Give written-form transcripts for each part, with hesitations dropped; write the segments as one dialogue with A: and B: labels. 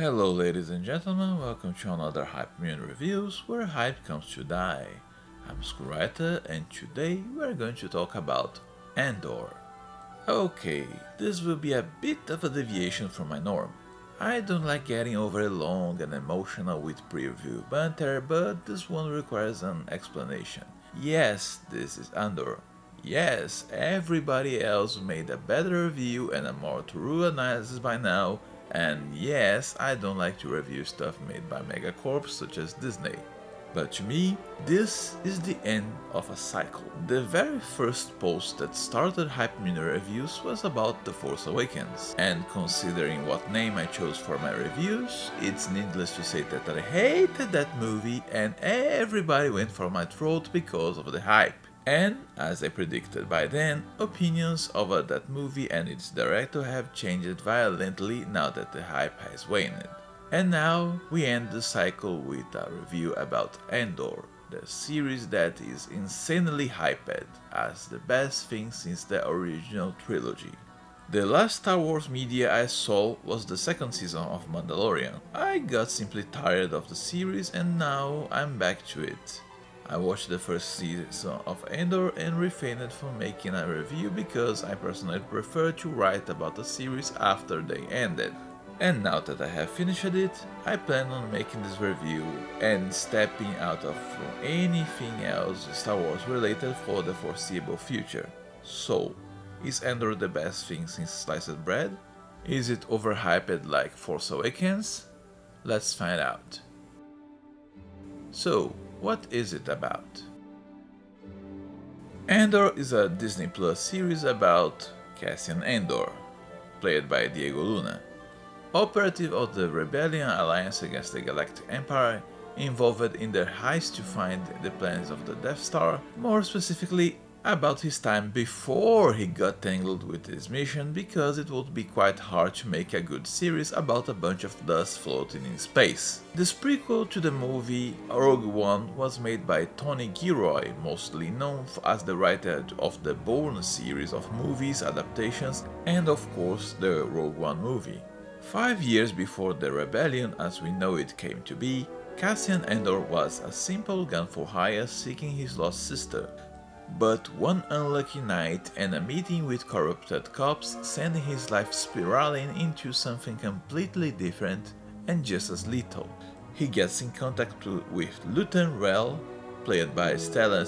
A: Hello ladies and gentlemen, welcome to another Hype Million Reviews, where hype comes to die. I'm Skurita and today we're going to talk about Andor. Okay, this will be a bit of a deviation from my norm. I don't like getting overly long and emotional with preview banter, but this one requires an explanation. Yes, this is Andor. Yes, everybody else made a better review and a more thorough analysis by now, and yes, I don't like to review stuff made by megacorps such as Disney. But to me, this is the end of a cycle. The very first post that started Hype Mini Reviews was about The Force Awakens, and considering what name I chose for my reviews, it's needless to say that I hated that movie and everybody went for my throat because of the hype. And, as I predicted by then, opinions over that movie and its director have changed violently now that the hype has waned. And now we end the cycle with a review about Andor, the series that is insanely hyped as the best thing since the original trilogy. The last Star Wars media I saw was the second season of Mandalorian. I got simply tired of the series and now I'm back to it. I watched the first season of Andor and refrained from making a review because I personally prefer to write about the series after they ended. And now that I have finished it, I plan on making this review and stepping out of anything else Star Wars related for the foreseeable future. So, is Andor the best thing since sliced bread? Is it overhyped like Force Awakens? Let's find out. So, what is it about? Andor is a Disney Plus series about Cassian Andor, played by Diego Luna, operative of the Rebellion Alliance against the Galactic Empire, involved in their heist to find the plans of the Death Star, more specifically about his time before he got tangled with his mission, because it would be quite hard to make a good series about a bunch of dust floating in space. This prequel to the movie Rogue One was made by Tony Gilroy, mostly known as the writer of the Bourne series of movies adaptations and of course the Rogue One movie. 5 years before the rebellion as we know it came to be, Cassian Andor was a simple gun for hire seeking his lost sister. But one unlucky night and a meeting with corrupted cops send his life spiraling into something completely different and just as lethal. He gets in contact with Lieutenant Rel, played by Stellan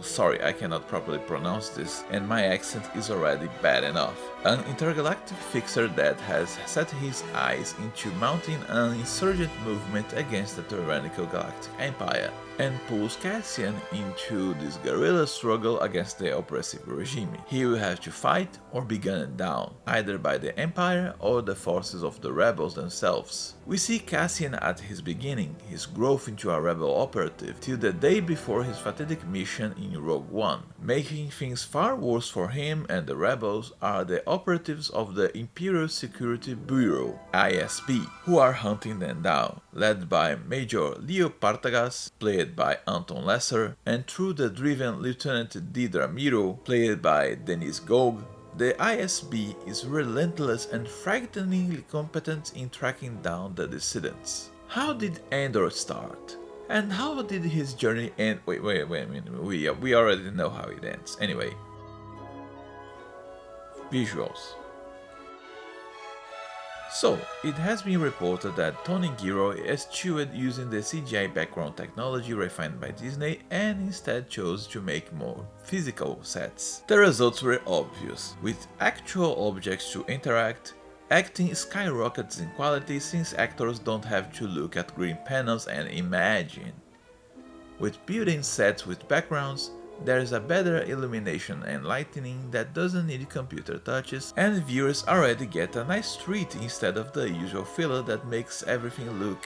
A: sorry, I cannot properly pronounce this, and my accent is already bad enough. An intergalactic fixer that has set his eyes into mounting an insurgent movement against the tyrannical Galactic Empire, and pulls Cassian into this guerrilla struggle against the oppressive regime. He will have to fight or be gunned down, either by the Empire or the forces of the rebels themselves. We see Cassian at his beginning, his growth into a rebel operative, till the day before his fatidic mission in Rogue One. Making things far worse for him and the rebels are the operatives of the Imperial Security Bureau, ISB, who are hunting them down, led by Major Leo Partagas, played by Anton Lesser, and through the driven Lieutenant Didra Miro, played by Denise Gogue. The ISB is relentless and frighteningly competent in tracking down the dissidents. How did Andor start? And how did his journey end? Wait a minute, we already know how it ends. Anyway. Visuals. So, it has been reported that Tony Gilroy eschewed using the CGI background technology refined by Disney and instead chose to make more physical sets. The results were obvious, with actual objects to interact. Acting skyrockets in quality since actors don't have to look at green panels and imagine. With built-in sets with backgrounds, there is a better illumination and lighting that doesn't need computer touches, and viewers already get a nice treat instead of the usual filler that makes everything look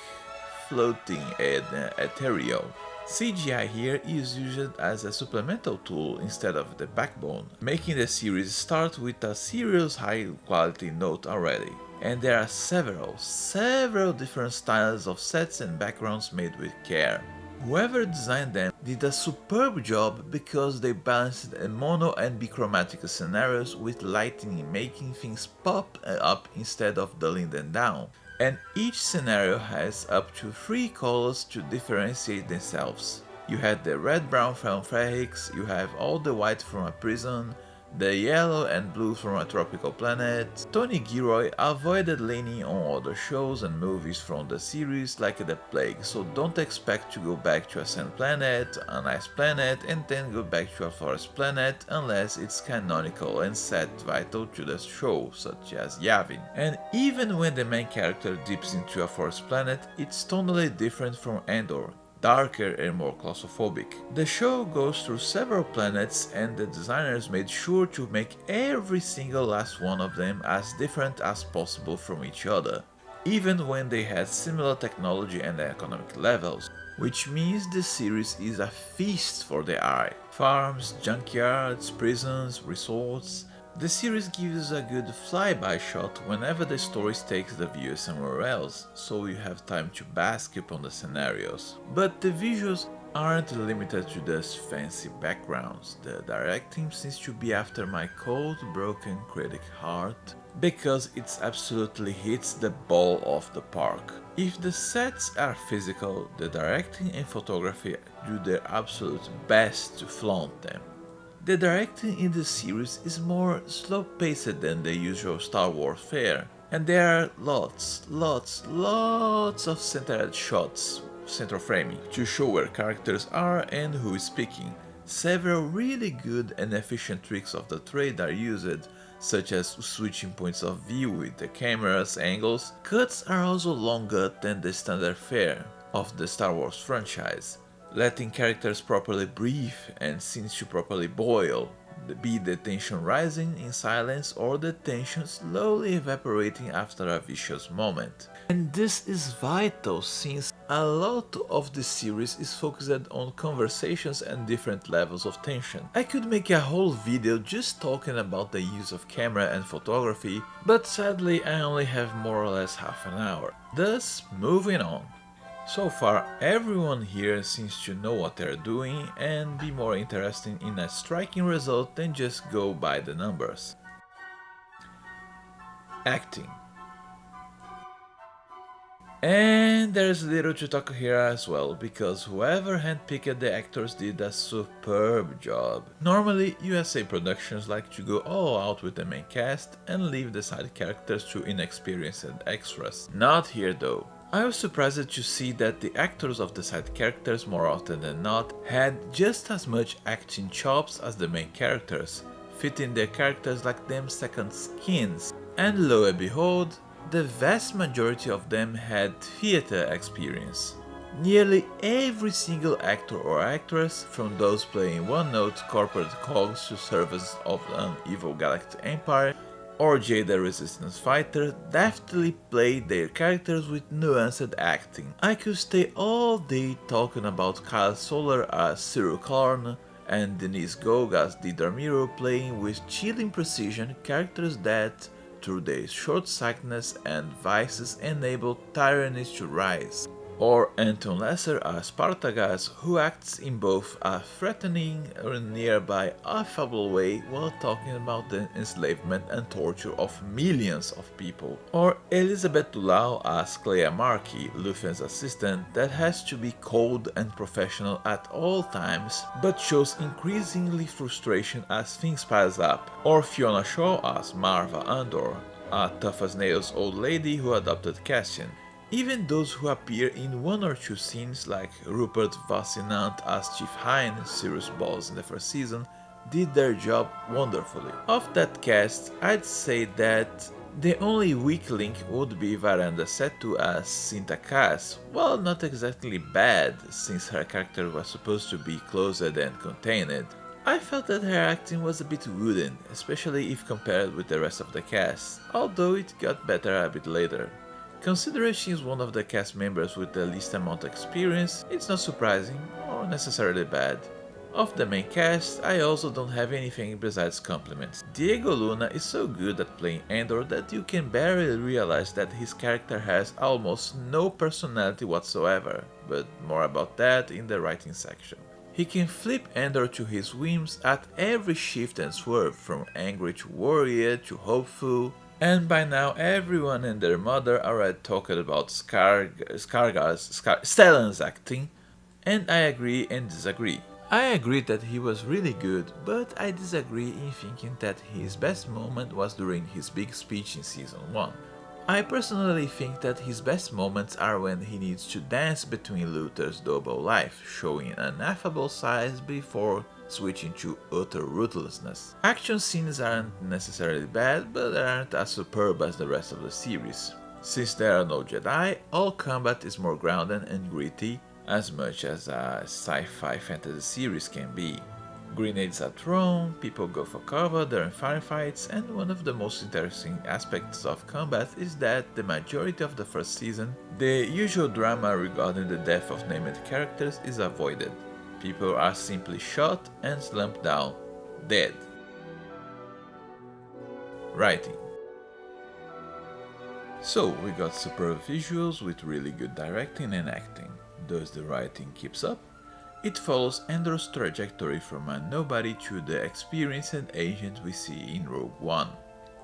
A: floating and ethereal. CGI here is used as a supplemental tool instead of the backbone, making the series start with a serious high quality note already. And there are several different styles of sets and backgrounds made with care. Whoever designed them did a superb job because they balanced mono and bichromatic scenarios with lighting, making things pop up instead of dulling them down. And each scenario has up to 3 colors to differentiate themselves. You had the red-brown from Ferrix, you have all the white from a prison, the yellow and blue from a tropical planet. Tony Gilroy avoided leaning on other shows and movies from the series like The Plague, so don't expect to go back to a sand planet, an ice planet, and then go back to a forest planet unless it's canonical and set vital to the show, such as Yavin. And even when the main character dips into a forest planet, it's totally different from Andor, darker and more claustrophobic. The show goes through several planets and the designers made sure to make every single last one of them as different as possible from each other, even when they had similar technology and economic levels, which means the series is a feast for the eye. Farms, junkyards, prisons, resorts. The series gives a good flyby shot whenever the story takes the viewer somewhere else, so you have time to bask upon the scenarios. But the visuals aren't limited to those fancy backgrounds. The directing seems to be after my cold, broken critic heart, because it absolutely hits the ball of the park. If the sets are physical, the directing and photography do their absolute best to flaunt them. The directing in the series is more slow-paced than the usual Star Wars fare, and there are lots of centered shots, center framing, to show where characters are and who is speaking. Several really good and efficient tricks of the trade are used, such as switching points of view with the camera's angles. Cuts are also longer than the standard fare of the Star Wars franchise, letting characters properly breathe and scenes to properly boil, be the tension rising in silence or the tension slowly evaporating after a vicious moment. And this is vital since a lot of the series is focused on conversations and different levels of tension. I could make a whole video just talking about the use of camera and photography, but sadly I only have more or less half an hour. Thus, moving on. So far, everyone here seems to know what they're doing and be more interested in a striking result than just go by the numbers. Acting. And there's little to talk here as well, because whoever handpicked the actors did a superb job. Normally, USA productions like to go all out with the main cast and leave the side characters to inexperienced extras. Not here though. I was surprised to see that the actors of the side characters more often than not had just as much acting chops as the main characters, fitting their characters like them second skins. And lo and behold, the vast majority of them had theater experience. Nearly every single actor or actress, from those playing one-note corporate cogs to servants of an evil galactic empire, or Jedi Resistance fighter, deftly played their characters with nuanced acting. I could stay all day talking about Kyle Soller as Cyril Karn and Denise Goug as Didar Miro, playing with chilling precision characters that, through their short-sightedness and vices, enable tyrannies to rise. Or Anton Lesser as Spartagas, who acts in both a threatening and nearby affable way while talking about the enslavement and torture of millions of people. Or Elizabeth Dulau as Clea Markey, Luthen's assistant, that has to be cold and professional at all times, but shows increasingly frustration as things piles up. Or Fiona Shaw as Marva Andor, a tough-as-nails old lady who adopted Cassian. Even those who appear in one or two scenes, like Rupert Vassinant as Chief Hine, Sirius Boss in the first season, did their job wonderfully. Of that cast, I'd say that the only weak link would be Varanda Setu as Cinta Cass. Well, not exactly bad, since her character was supposed to be closed and contained. I felt that her acting was a bit wooden, especially if compared with the rest of the cast, although it got better a bit later. Considering she is one of the cast members with the least amount of experience, it's not surprising or necessarily bad. Of the main cast, I also don't have anything besides compliments. Diego Luna is so good at playing Andor that you can barely realize that his character has almost no personality whatsoever, but more about that in the writing section. He can flip Andor to his whims at every shift and swerve, from angry to worried to hopeful, and by now everyone and their mother already talked about Stellan's acting, and I agree and disagree. I agree that he was really good, but I disagree in thinking that his best moment was during his big speech in season 1. I personally think that his best moments are when he needs to dance between Luther's double life, showing an affable side before switching to utter ruthlessness. Action scenes aren't necessarily bad, but they aren't as superb as the rest of the series. Since there are no Jedi, all combat is more grounded and gritty, as much as a sci-fi fantasy series can be. Grenades are thrown, people go for cover during firefights, and one of the most interesting aspects of combat is that the majority of the first season, the usual drama regarding the death of named characters is avoided. People are simply shot and slumped down, dead. Writing. So we got superb visuals with really good directing and acting. Does the writing keeps up? It follows Andor's trajectory from a nobody to the experienced agent we see in Rogue One.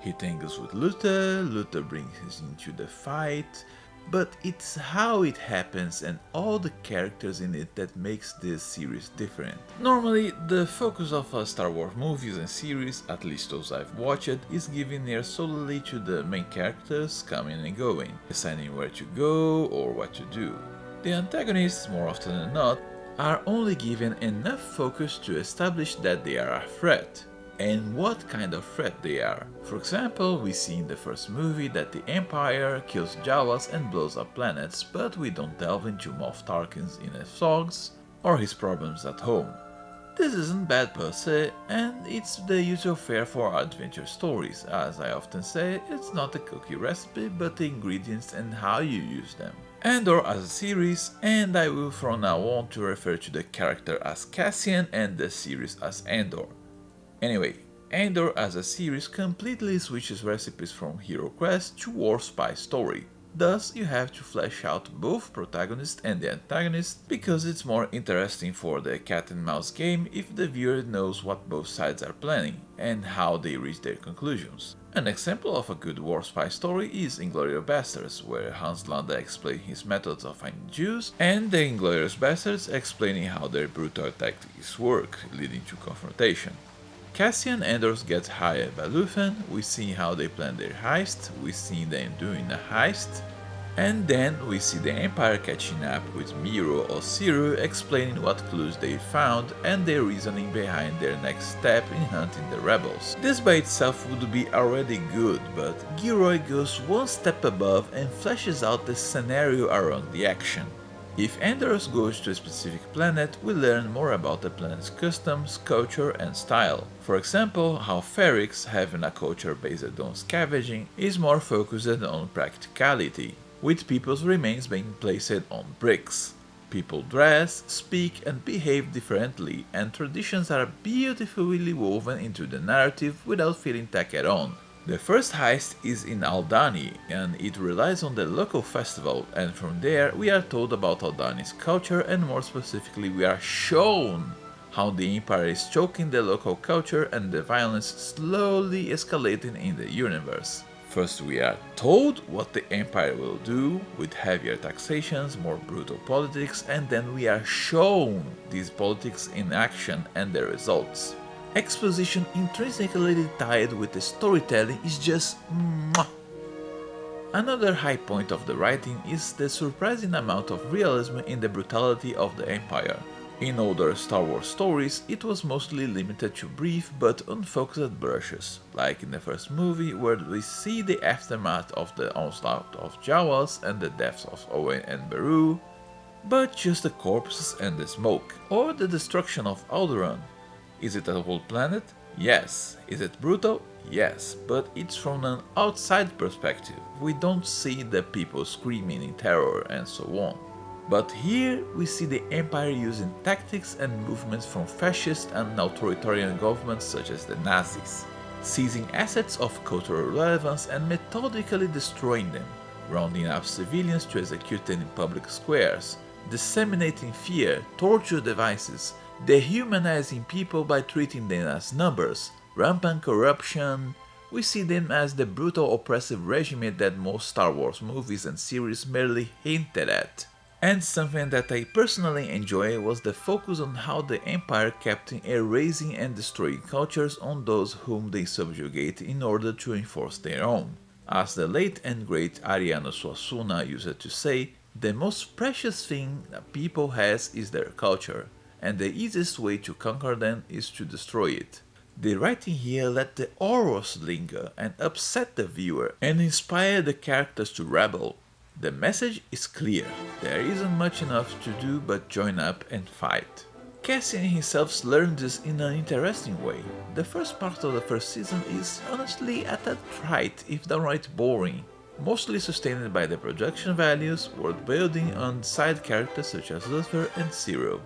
A: He tangles with Luther brings him into the fight, but it's how it happens and all the characters in it that makes this series different. Normally, the focus of Star Wars movies and series, at least those I've watched, is given near solely to the main characters coming and going, deciding where to go or what to do. The antagonists, more often than not, are only given enough focus to establish that they are a threat, and what kind of threat they are. For example, we see in the first movie that the Empire kills Jawas and blows up planets, but we don't delve into Moff Tarkin's inner thoughts or his problems at home. This isn't bad per se, and it's the usual fare for adventure stories. As I often say, it's not a cookie recipe, but the ingredients and how you use them. Andor as a series, and I will from now on to refer to the character as Cassian and the series as Andor. Anyway, Andor as a series completely switches recipes from hero quest to war spy story. Thus, you have to flesh out both protagonist and the antagonist, because it's more interesting for the cat and mouse game if the viewer knows what both sides are planning and how they reach their conclusions. An example of a good war spy story is Inglourious Basterds, where Hans Landa explains his methods of finding Jews, and the Inglourious Basterds explaining how their brutal tactics work, leading to confrontation. Cassian Andor gets hired by Luthen, we see how they plan their heist, we see them doing a heist, and then we see the Empire catching up with Miro or Ciro explaining what clues they found and their reasoning behind their next step in hunting the rebels. This by itself would be already good, but Gilroy goes one step above and fleshes out the scenario around the action. If Andor goes to a specific planet, we learn more about the planet's customs, culture and style. For example, how Ferrix, having a culture based on scavenging, is more focused on practicality, with people's remains being placed on bricks. People dress, speak and behave differently, and traditions are beautifully woven into the narrative without feeling tacked on. The first heist is in Aldhani, and it relies on the local festival, and from there we are told about Aldhani's culture, and more specifically we are shown how the Empire is choking the local culture and the violence slowly escalating in the universe. First we are told what the Empire will do, with heavier taxations, more brutal politics, and then we are shown these politics in action and the results. Exposition intrinsically tied with the storytelling is just mwah. Another high point of the writing is the surprising amount of realism in the brutality of the Empire. In older Star Wars stories, it was mostly limited to brief but unfocused brushes, like in the first movie where we see the aftermath of the onslaught of Jawas and the deaths of Owen and Beru, but just the corpses and the smoke, or the destruction of Alderaan. Is it a whole planet? Yes. Is it brutal? Yes, but it's from an outside perspective. We don't see the people screaming in terror and so on. But here we see the Empire using tactics and movements from fascist and authoritarian governments such as the Nazis, seizing assets of cultural relevance and methodically destroying them, rounding up civilians to execute them in public squares, disseminating fear, torture devices, dehumanizing people by treating them as numbers, rampant corruption. We see them as the brutal oppressive regime that most Star Wars movies and series merely hinted at. And something that I personally enjoy was the focus on how the Empire kept erasing and destroying cultures on those whom they subjugate in order to enforce their own. As the late and great Ariano Suassuna used to say, the most precious thing that people has is their culture, and the easiest way to conquer them is to destroy it. The writing here let the horrors linger and upset the viewer and inspire the characters to rebel. The message is clear, there isn't much enough to do but join up and fight. Cassian himself learned this in an interesting way. The first part of the first season is honestly a tad trite if downright boring, mostly sustained by the production values, world building and side characters such as Luther and Cyril.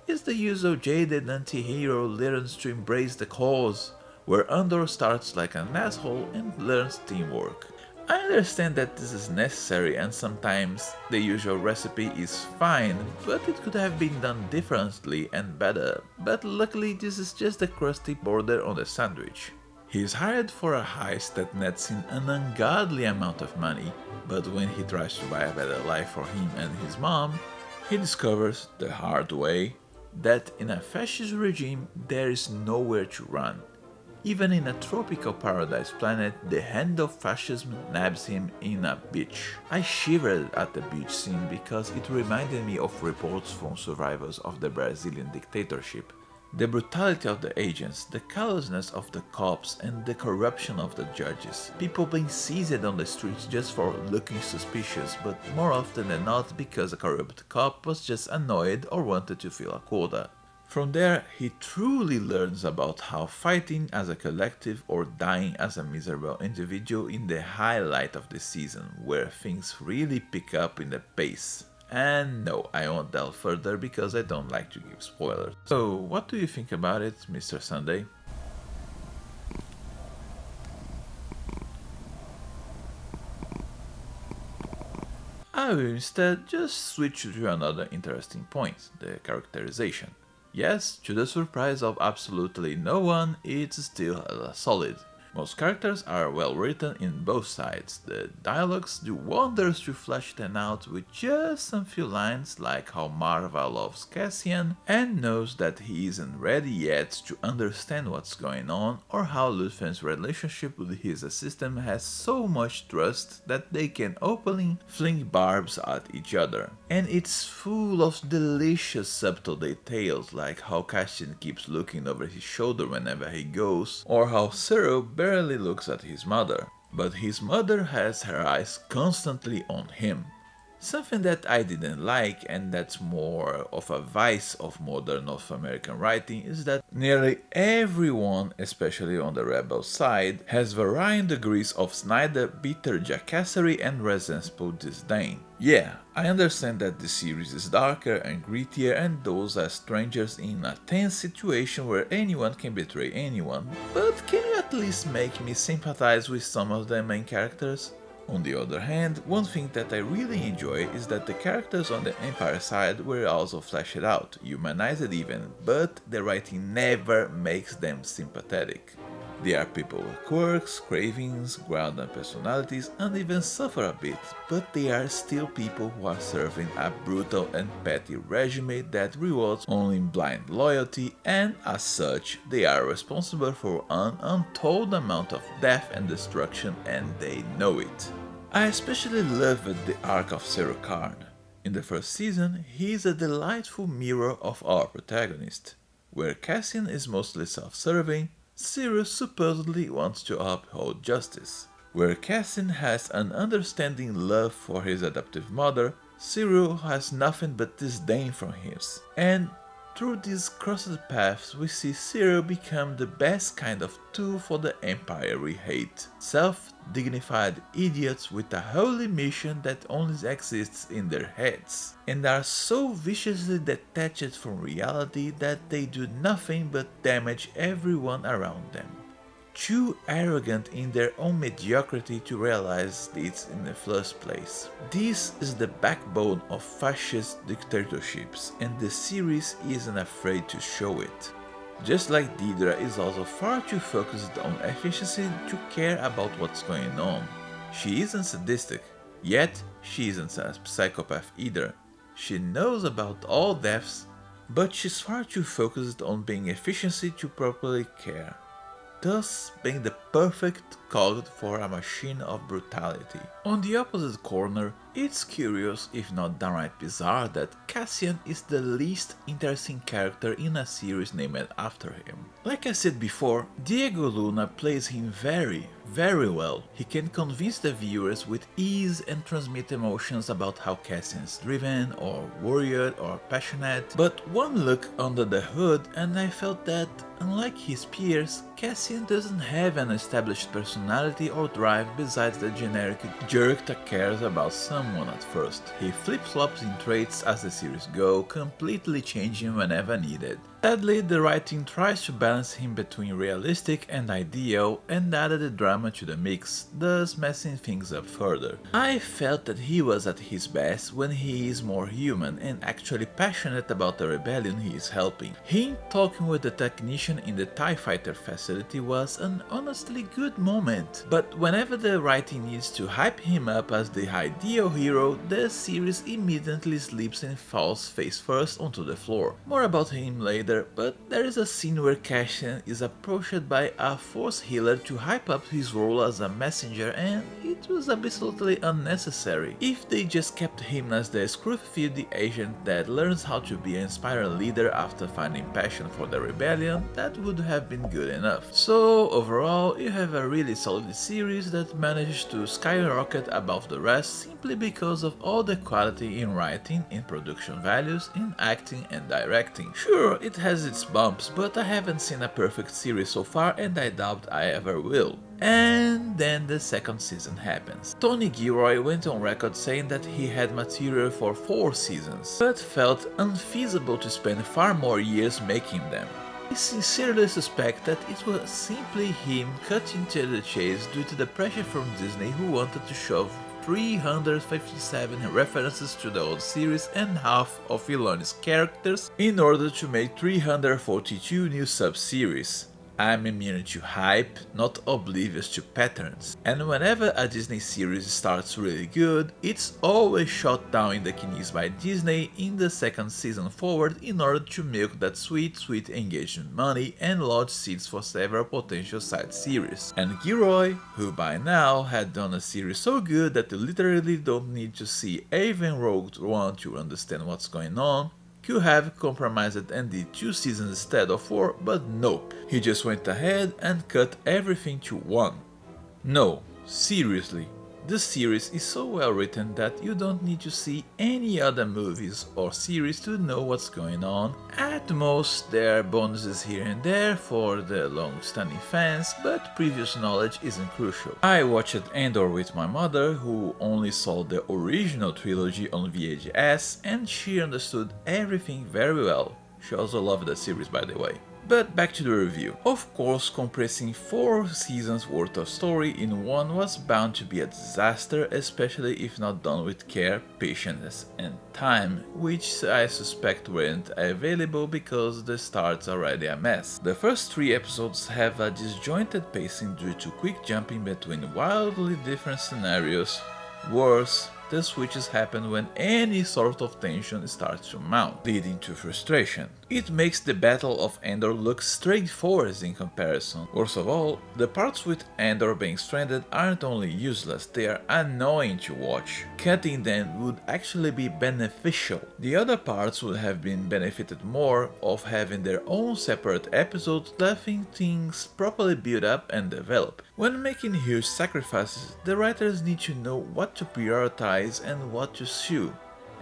A: It's the usual jaded anti-hero learns to embrace the cause, where Andor starts like an asshole and learns teamwork. I understand that this is necessary and sometimes the usual recipe is fine, but it could have been done differently and better, but luckily this is just the crusty border on the sandwich. He is hired for a heist that nets him an ungodly amount of money, but when he tries to buy a better life for him and his mom, he discovers, the hard way, that in a fascist regime there is nowhere to run. Even in a tropical paradise planet, the hand of fascism nabs him in a beach. I shivered at the beach scene because it reminded me of reports from survivors of the Brazilian dictatorship. The brutality of the agents, the callousness of the cops and the corruption of the judges. People being seized on the streets just for looking suspicious, but more often than not because a corrupt cop was just annoyed or wanted to fill a quota. From there, he truly learns about how fighting as a collective or dying as a miserable individual in the highlight of the season, where things really pick up in the pace. And no, I won't delve further because I don't like to give spoilers. So, what do you think about it, Mr. Sunday? I will instead just switch to another interesting point, the characterization. Yes, to the surprise of absolutely no one, it's still solid. Most characters are well written in both sides, the dialogues do wonders to flesh them out with just some few lines like how Marva loves Cassian and knows that he isn't ready yet to understand what's going on, or how Luthen's relationship with his assistant has so much trust that they can openly fling barbs at each other. And it's full of delicious subtle details like how Cassian keeps looking over his shoulder whenever he goes, or how Cyril barely looks at his mother, but his mother has her eyes constantly on him. Something that I didn't like, and that's more of a vice of modern North American writing, is that nearly everyone, especially on the rebel side, has varying degrees of Snyder bitter jackassery and resentful disdain. Yeah, I understand that the series is darker and grittier and those are strangers in a tense situation where anyone can betray anyone, but can you at least make me sympathize with some of the main characters? On the other hand, one thing that I really enjoy is that the characters on the Empire side were also fleshed out, humanized even, but the writing never makes them sympathetic. They are people with quirks, cravings, grounded personalities, and even suffer a bit, but they are still people who are serving a brutal and petty regime that rewards only blind loyalty, and as such, they are responsible for an untold amount of death and destruction, and they know it. I especially loved the arc of Zero Karn. In the first season, he is a delightful mirror of our protagonist. Where Cassian is mostly self-serving, Cyril supposedly wants to uphold justice. Where Cassian has an understanding love for his adoptive mother, Cyril has nothing but disdain for his. And Through these crossed paths, we see Cyril become the best kind of tool for the Empire we hate. Self-dignified idiots with a holy mission that only exists in their heads, and are so viciously detached from reality that they do nothing but damage everyone around them. Too arrogant in their own mediocrity to realize this in the first place. This is the backbone of fascist dictatorships, and the series isn't afraid to show it. Just like Deidre is also far too focused on efficiency to care about what's going on. She isn't sadistic, yet she isn't a psychopath either. She knows about all deaths, but she's far too focused on being efficiency to properly care, thus being the perfect cog for a machine of brutality. On the opposite corner, it's curious if not downright bizarre that Cassian is the least interesting character in a series named after him. Like I said before, Diego Luna plays him very well. He can convince the viewers with ease and transmit emotions about how Cassian is driven, or worried, or passionate, but one look under the hood and I felt that, unlike his peers, Cassian doesn't have an established personality or drive besides the generic jerk that cares about someone at first. He flip-flops in traits as the series go, completely changing whenever needed. Sadly, the writing tries to balance him between realistic and ideal and added the drama to the mix, thus messing things up further. I felt that he was at his best when he is more human and actually passionate about the rebellion he is helping. Him talking with the technician in the TIE Fighter facility was an honestly good moment, but whenever the writing needs to hype him up as the ideal hero, the series immediately slips and falls face first onto the floor. More about him later, but there is a scene where Cassian is approached by a Force healer to hype up his role as a messenger, and it was absolutely unnecessary. If they just kept him as the scruffy agent that learns how to be an inspiring leader after finding passion for the rebellion, that would have been good enough. So overall, you have a really solid series that manages to skyrocket above the rest simply because of all the quality in writing, in production values, in acting and directing. Sure, it has its bumps, but I haven't seen a perfect series so far and I doubt I ever will. And then the second season happens. Tony Gilroy went on record saying that he had material for 4 seasons, but felt unfeasible to spend far more years making them. I sincerely suspect that it was simply him cutting to the chase due to the pressure from Disney, who wanted to shove 357 references to the old series and half of Filoni's characters in order to make 342 new sub-series. I'm immune to hype, not oblivious to patterns, and whenever a Disney series starts really good, it's always shot down in the knees by Disney in the second season forward in order to milk that sweet engagement money and launch seeds for several potential side series. And Gilroy, who by now had done a series so good that you literally don't need to see even Rogue One to understand what's going on, could have compromised and did 2 seasons instead of 4, but nope, he just went ahead and cut everything to 1. No, seriously, the series is so well written that you don't need to see any other movies or series to know what's going on. At most, there are bonuses here and there for the long-standing fans, but previous knowledge isn't crucial. I watched Andor with my mother, who only saw the original trilogy on VHS, and she understood everything very well. She also loved the series, by the way. But back to the review. Of course, compressing 4 seasons worth of story in one was bound to be a disaster, especially if not done with care, patience and time, which I suspect weren't available because the start's already a mess. The first 3 episodes have a disjointed pacing due to quick jumping between wildly different scenarios. Worse, the switches happen when any sort of tension starts to mount, leading to frustration. It makes the Battle of Andor look straightforward in comparison. Worst of all, the parts with Andor being stranded aren't only useless, they are annoying to watch. Cutting them would actually be beneficial. The other parts would have been benefited more of having their own separate episodes, letting things properly build up and develop. When making huge sacrifices, the writers need to know what to prioritize and what to sue.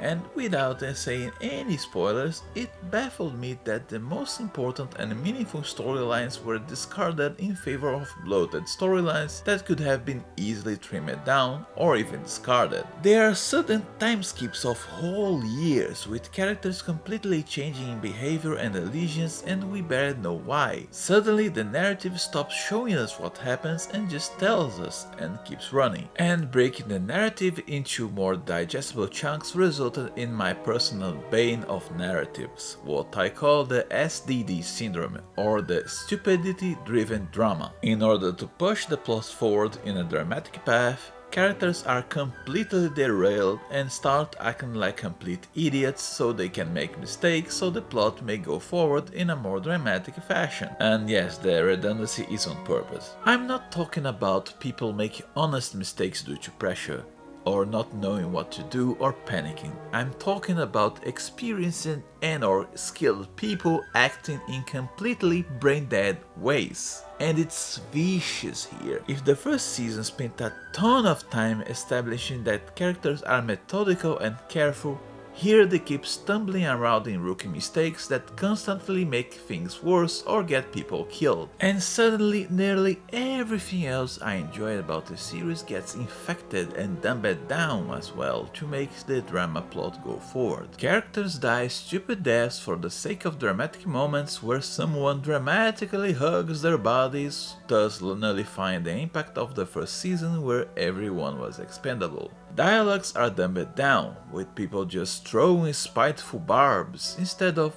A: And without saying any spoilers, it baffled me that the most important and meaningful storylines were discarded in favor of bloated storylines that could have been easily trimmed down or even discarded. There are sudden time skips of whole years with characters completely changing in behavior and allegiance and we barely know why. Suddenly the narrative stops showing us what happens and just tells us and keeps running. And breaking the narrative into more digestible chunks resulted in my personal bane of narratives, what I call the SDD syndrome, or the stupidity-driven drama. In order to push the plot forward in a dramatic path, characters are completely derailed and start acting like complete idiots so they can make mistakes so the plot may go forward in a more dramatic fashion. And yes, the redundancy is on purpose. I'm not talking about people making honest mistakes due to pressure, or not knowing what to do or panicking. I'm talking about experienced and/or skilled people acting in completely brain-dead ways. And it's vicious here. If the first season spent a ton of time establishing that characters are methodical and careful, here they keep stumbling around in rookie mistakes that constantly make things worse or get people killed. And suddenly nearly everything else I enjoyed about the series gets infected and dumbed down as well to make the drama plot go forward. Characters die stupid deaths for the sake of dramatic moments where someone dramatically hugs their bodies, thus nullifying the impact of the first season where everyone was expendable. Dialogues are dumbed down, with people just throwing spiteful barbs instead of,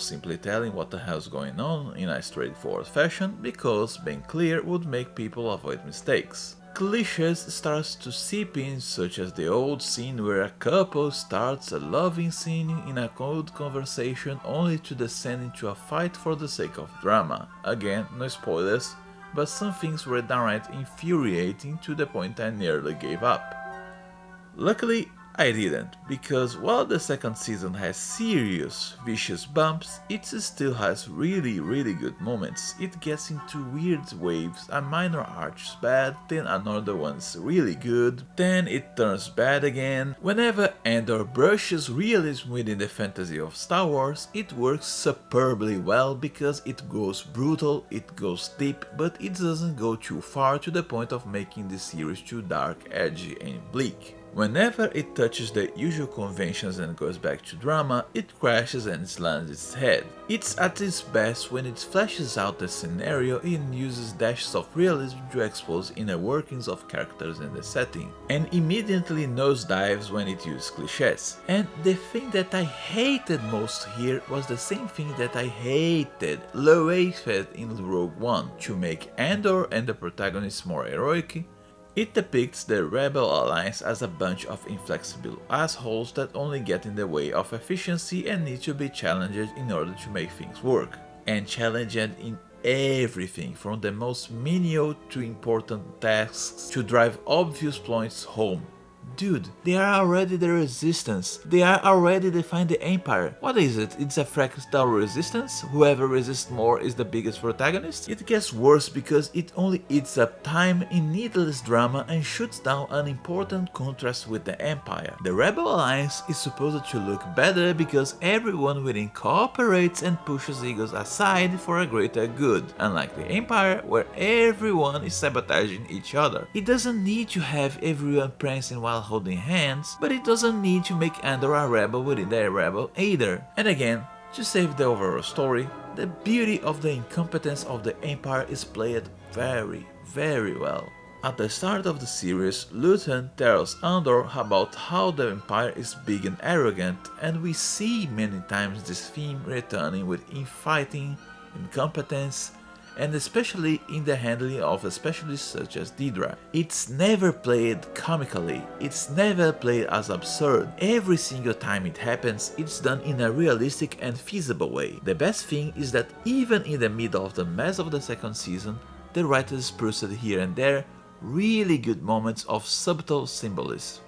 A: simply telling what the hell's going on in a straightforward fashion because being clear would make people avoid mistakes. Cliches starts to seep in, such as the old scene where a couple starts a loving scene in a cold conversation only to descend into a fight for the sake of drama. Again, no spoilers, but some things were downright infuriating to the point I nearly gave up. Luckily, I didn't, because while the second season has serious, vicious bumps, it still has really good moments. It gets into weird waves, a minor arch bad, then another one's really good, then it turns bad again. Whenever Andor brushes realism within the fantasy of Star Wars, it works superbly well because it goes brutal, it goes deep, but it doesn't go too far to the point of making the series too dark, edgy and bleak. Whenever it touches the usual conventions and goes back to drama, it crashes and slams its head. It's at its best when it fleshes out the scenario and uses dashes of realism to expose inner workings of characters and the setting, and immediately nosedives when it uses cliches. And the thing that I hated most here was the same thing that I hated loathed in Rogue One, to make Andor and the protagonist more heroic. It depicts the Rebel Alliance as a bunch of inflexible assholes that only get in the way of efficiency and need to be challenged in order to make things work. And challenged in everything from the most menial to important tasks to drive obvious points home. Dude, they are already the resistance. They are already defined the Empire. What is it? It's a fractal resistance? Whoever resists more is the biggest protagonist? It gets worse because it only eats up time in needless drama and shoots down an important contrast with the Empire. The Rebel Alliance is supposed to look better because everyone within cooperates and pushes egos aside for a greater good, unlike the Empire where everyone is sabotaging each other. It doesn't need to have everyone prancing while holding hands, but it doesn't need to make Andor a rebel within the rebel either. And again, to save the overall story, the beauty of the incompetence of the Empire is played very well. At the start of the series, Lieutenant tells Andor about how the Empire is big and arrogant, and we see many times this theme returning with infighting, incompetence, and especially in the handling of specialists such as Dedra. It's never played comically, it's never played as absurd. Every single time it happens, it's done in a realistic and feasible way. The best thing is that even in the middle of the mess of the second season, the writers spruced here and there really good moments of subtle symbolism.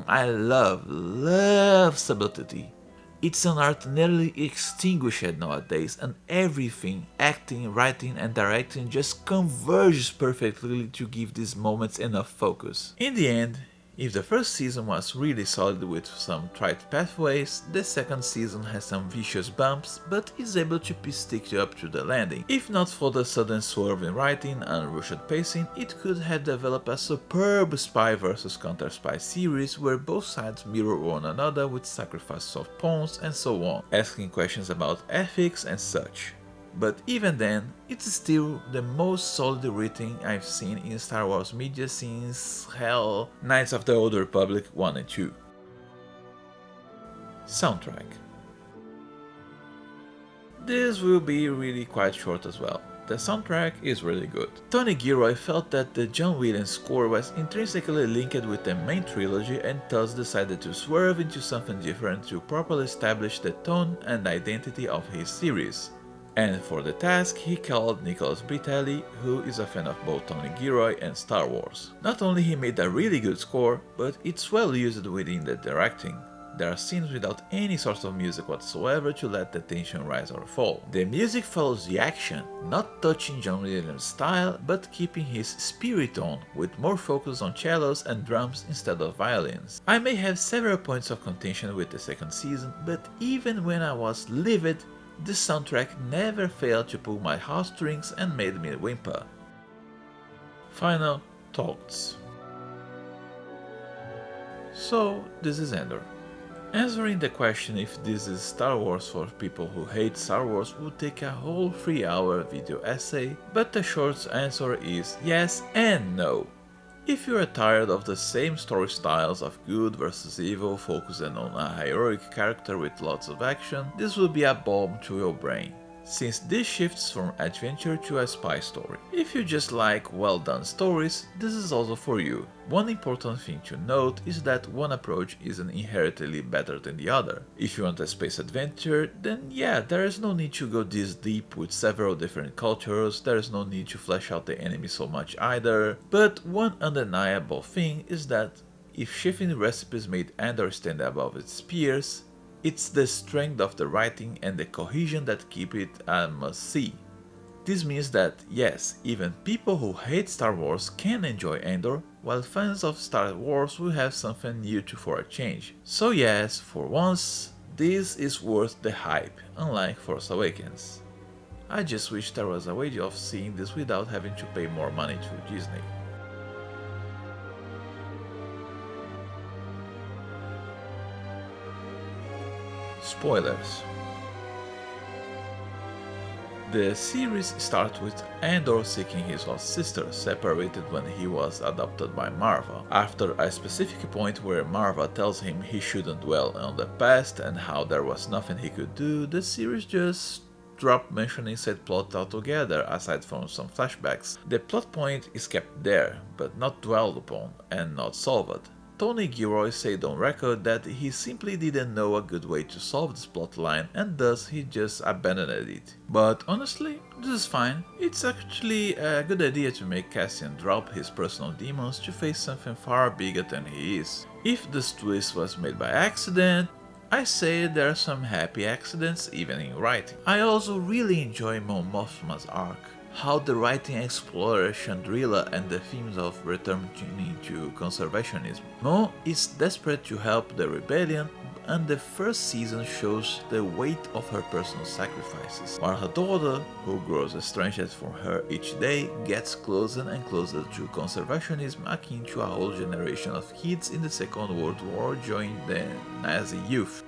A: I love subtlety. It's an art nearly extinguished nowadays, and everything, acting, writing and directing just converges perfectly to give these moments enough focus. In the end, If the first season was really solid with some tried pathways, the second season has some vicious bumps, but is able to stick you up to the landing. If not for the sudden swerve in writing and rushed pacing, it could have developed a superb spy vs counter-spy series where both sides mirror one another with sacrifices of pawns and so on, asking questions about ethics and such. But even then, it's still the most solid writing I've seen in Star Wars media since, hell, Knights of the Old Republic 1 and 2. Soundtrack. This will be really quite short as well. The soundtrack is really good. Tony Gilroy felt that the John Williams score was intrinsically linked with the main trilogy and thus decided to swerve into something different to properly establish the tone and identity of his series. And for the task, he called Nicholas Brittelli, who is a fan of both Tony Gilroy and Star Wars. Not only he made a really good score, but it's well used within the directing. There are scenes without any sort of music whatsoever to let the tension rise or fall. The music follows the action, not touching John Williams' style, but keeping his spirit on, with more focus on cellos and drums instead of violins. I may have several points of contention with the second season, but even when I was livid, the soundtrack never failed to pull my heartstrings and made me whimper. Final thoughts. So, this is Andor. Answering the question if this is Star Wars for people who hate Star Wars would take a whole 3-hour video essay, but the short answer is yes and no. If you are tired of the same story styles of good versus evil focused on a heroic character with lots of action, this will be a bomb to your brain, since this shifts from adventure to a spy story. If you just like well done stories, this is also for you. One important thing to note is that one approach isn't inherently better than the other. If you want a space adventure, then yeah, there is no need to go this deep with several different cultures, there is no need to flesh out the enemy so much either, but one undeniable thing is that if shifting recipes made Andor stand above its peers, it's the strength of the writing and the cohesion that keep it a must-see. This means that, yes, even people who hate Star Wars can enjoy Andor, while fans of Star Wars will have something new to for a change. So yes, for once, this is worth the hype, unlike Force Awakens. I just wish there was a way of seeing this without having to pay more money to Disney. Spoilers. The series starts with Andor seeking his lost sister, separated when he was adopted by Marva. After a specific point where Marva tells him he shouldn't dwell on the past and how there was nothing he could do, the series just dropped mentioning said plot altogether, aside from some flashbacks. The plot point is kept there, but not dwelled upon and not solved. Tony Gilroy said on record that he simply didn't know a good way to solve this plotline and thus he just abandoned it. But honestly, this is fine. It's actually a good idea to make Cassian drop his personal demons to face something far bigger than he is. If this twist was made by accident, I say there are some happy accidents even in writing. I also really enjoy Mon Mothma's arc. How the writing explores Chandrila and the themes of returning to conservationism. Mon is desperate to help the rebellion, and the first season shows the weight of her personal sacrifices, while her daughter, who grows estranged from her each day, gets closer and closer to conservationism akin to a whole generation of kids in the Second World War joining the Nazi youth.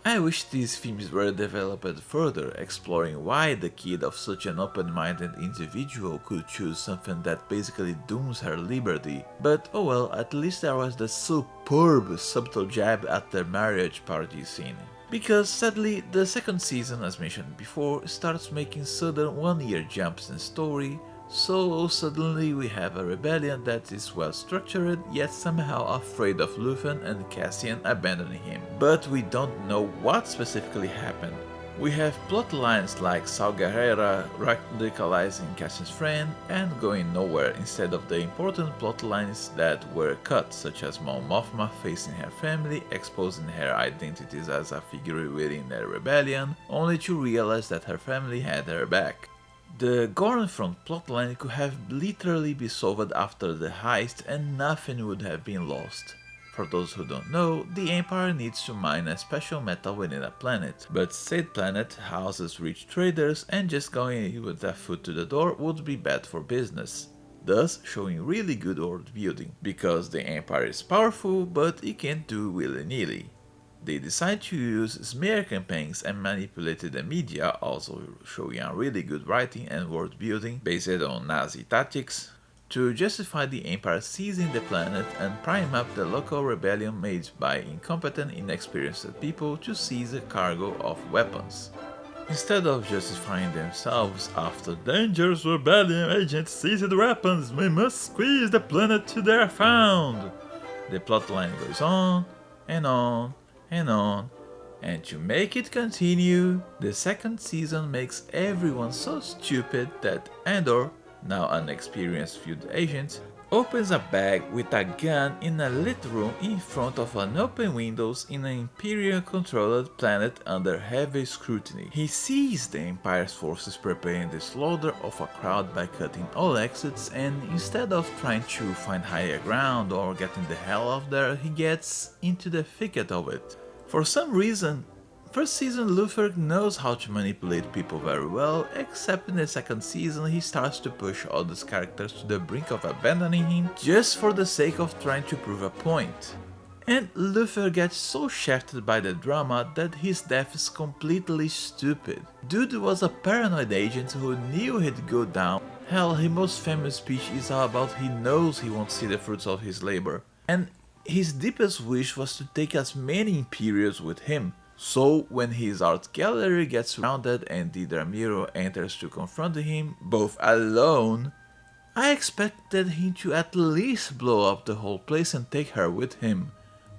A: I wish these themes were developed further, exploring why the kid of such an open-minded individual could choose something that basically dooms her liberty, but oh well, at least there was the superb subtle jab at the marriage party scene. Because sadly, the second season, as mentioned before, starts making sudden one-year jumps in story, so suddenly we have a rebellion that is well structured, yet somehow afraid of Luthen and Cassian abandoning him. But we don't know what specifically happened. We have plot lines like Saw Gerrera radicalizing Cassian's friend and going nowhere instead of the important plot lines that were cut, such as Mon Mothma facing her family, exposing her identities as a figure within the rebellion, only to realize that her family had her back. The Gorn front plotline could have literally been solved after the heist and nothing would have been lost. For those who don't know, the Empire needs to mine a special metal within a planet, but said planet houses rich traders and just going with their foot to the door would be bad for business, thus showing really good world building, because the Empire is powerful but it can't do willy-nilly. They decide to use smear campaigns and manipulated the media, also showing a really good writing and world building based on Nazi tactics, to justify the Empire seizing the planet and prime up the local rebellion made by incompetent, inexperienced people to seize a cargo of weapons. Instead of justifying themselves after dangerous rebellion agents seized weapons, we must squeeze the planet till they are found. The plotline goes on and on and on, and to make it continue, the second season makes everyone so stupid that Andor, now an experienced field agent, opens a bag with a gun in a lit room in front of an open windows in an Imperial-controlled planet under heavy scrutiny. He sees the Empire's forces preparing the slaughter of a crowd by cutting all exits, and instead of trying to find higher ground or getting the hell out of there, he gets into the thicket of it. For some reason, first season Luther knows how to manipulate people very well, except in the second season he starts to push all these characters to the brink of abandoning him just for the sake of trying to prove a point. And Luther gets so shafted by the drama that his death is completely stupid. Dude was a paranoid agent who knew he'd go down. Hell, his most famous speech is all about he knows he won't see the fruits of his labor. And his deepest wish was to take as many Imperials with him. So when his art gallery gets surrounded and the Dramiro enters to confront him, both alone, I expected him to at least blow up the whole place and take her with him,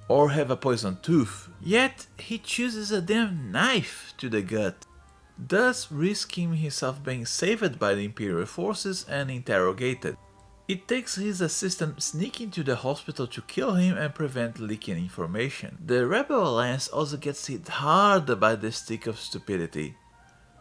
A: or have a poison tooth, yet he chooses a damn knife to the gut, thus risking himself being saved by the Imperial forces and interrogated. It takes his assistant sneaking to the hospital to kill him and prevent leaking information. The Rebel Alliance also gets hit hard by the stick of stupidity.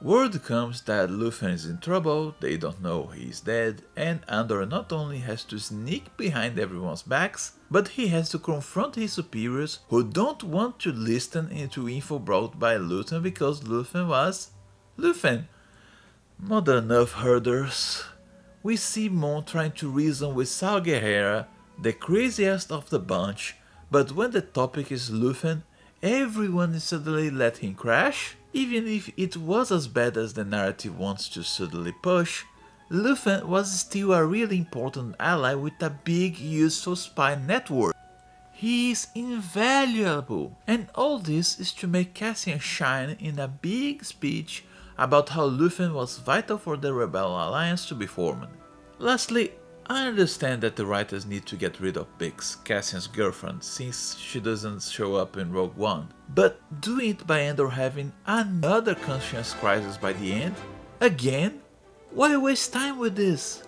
A: Word comes that Luthen is in trouble, they don't know he is dead, and Andor not only has to sneak behind everyone's backs, but he has to confront his superiors who don't want to listen to info brought by Luthen because Luthen was Luthen. Modern Earth herders. We see Mon trying to reason with Saw Gerrera, the craziest of the bunch, but when the topic is Luthen, everyone suddenly let him crash? Even if it was as bad as the narrative wants to suddenly push, Luthen was still a really important ally with a big useful spy network. He is invaluable, and all this is to make Cassian shine in a big speech about how Luthen was vital for the Rebel Alliance to be formed. Lastly, I understand that the writers need to get rid of Bix, Cassian's girlfriend, since she doesn't show up in Rogue One, but doing it by Andor having another conscience crisis by the end? Again? Why waste time with this?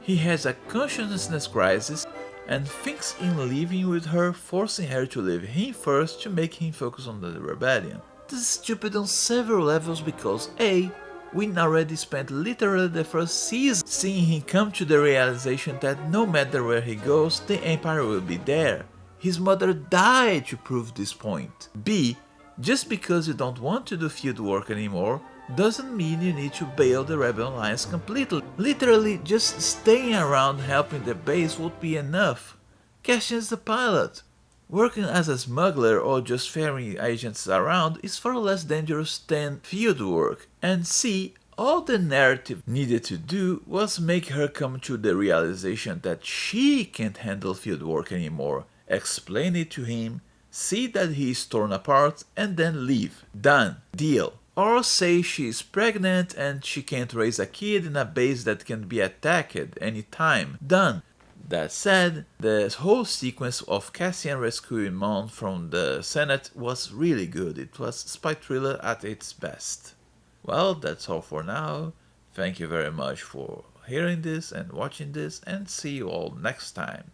A: He has a consciousness crisis and thinks in living with her, forcing her to leave him first to make him focus on the rebellion. This is stupid on several levels because A. We already spent literally the first season seeing him come to the realization that no matter where he goes, the Empire will be there. His mother died to prove this point. B. Just because you don't want to do field work anymore, doesn't mean you need to bail the Rebel Alliance completely. Literally, just staying around helping the base would be enough. Cassian's the pilot. Working as a smuggler or just ferrying agents around is far less dangerous than field work. And C, all the narrative needed to do was make her come to the realization that she can't handle field work anymore, explain it to him, see that he is torn apart, and then leave. Done. Deal. Or say she is pregnant and she can't raise a kid in a base that can be attacked at any time. Done. That said, the whole sequence of Cassian rescuing Mon from the Senate was really good. It was spy thriller at its best. Well, that's all for now. Thank you very much for hearing this and watching this, and see you all next time.